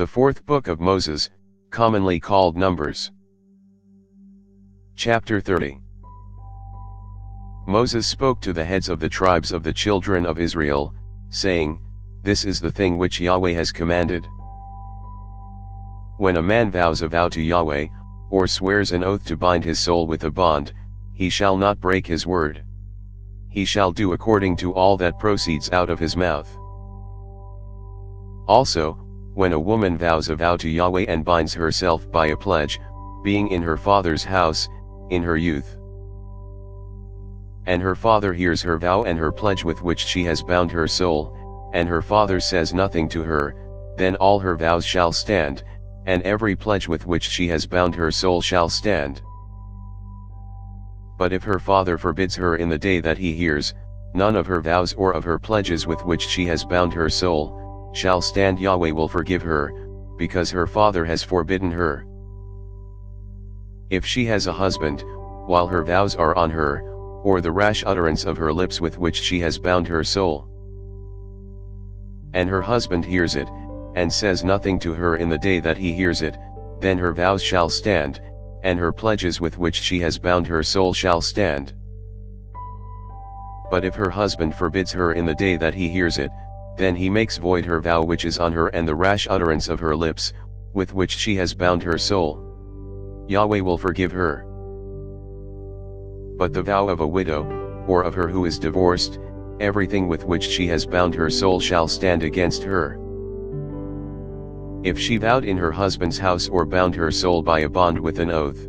The fourth book of Moses, commonly called Numbers. Chapter 30. Moses spoke to the heads of the tribes of the children of Israel, saying, This is the thing which Yahweh has commanded. When a man vows a vow to Yahweh, or swears an oath to bind his soul with a bond, he shall not break his word. He shall do according to all that proceeds out of his mouth. Also, when a woman vows a vow to Yahweh and binds herself by a pledge, being in her father's house, in her youth, and her father hears her vow and her pledge with which she has bound her soul, and her father says nothing to her, then all her vows shall stand, and every pledge with which she has bound her soul shall stand. But if her father forbids her in the day that he hears, none of her vows or of her pledges with which she has bound her soul shall stand. Yahweh will forgive her, because her father has forbidden her. If she has a husband, while her vows are on her, or the rash utterance of her lips with which she has bound her soul, and her husband hears it, and says nothing to her in the day that he hears it, then her vows shall stand, and her pledges with which she has bound her soul shall stand. But if her husband forbids her in the day that he hears it, then he makes void her vow which is on her and the rash utterance of her lips, with which she has bound her soul. Yahweh will forgive her. But the vow of a widow, or of her who is divorced, everything with which she has bound her soul shall stand against her. If she vowed in her husband's house or bound her soul by a bond with an oath,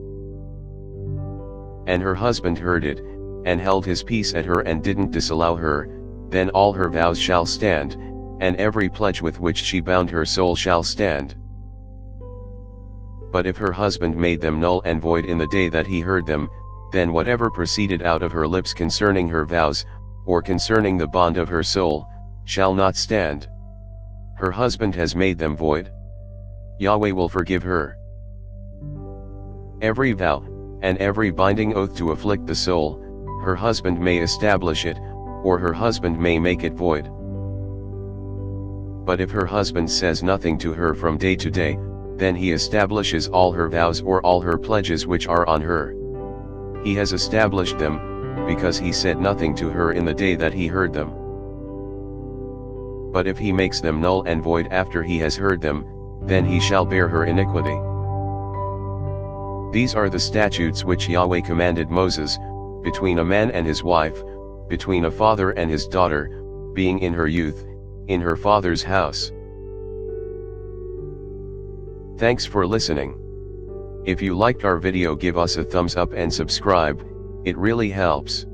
and her husband heard it, and held his peace at her and didn't disallow her, then all her vows shall stand, and every pledge with which she bound her soul shall stand. But if her husband made them null and void in the day that he heard them, then whatever proceeded out of her lips concerning her vows, or concerning the bond of her soul, shall not stand. Her husband has made them void. Yahweh will forgive her. Every vow, and every binding oath to afflict the soul, her husband may establish it, or her husband may make it void. But if her husband says nothing to her from day to day, then he establishes all her vows or all her pledges which are on her. He has established them, because he said nothing to her in the day that he heard them. But if he makes them null and void after he has heard them, then he shall bear her iniquity. These are the statutes which Yahweh commanded Moses, between a man and his wife, between a father and his daughter, being in her youth, in her father's house. Thanks for listening. If you liked our video, give us a thumbs up and subscribe, it really helps.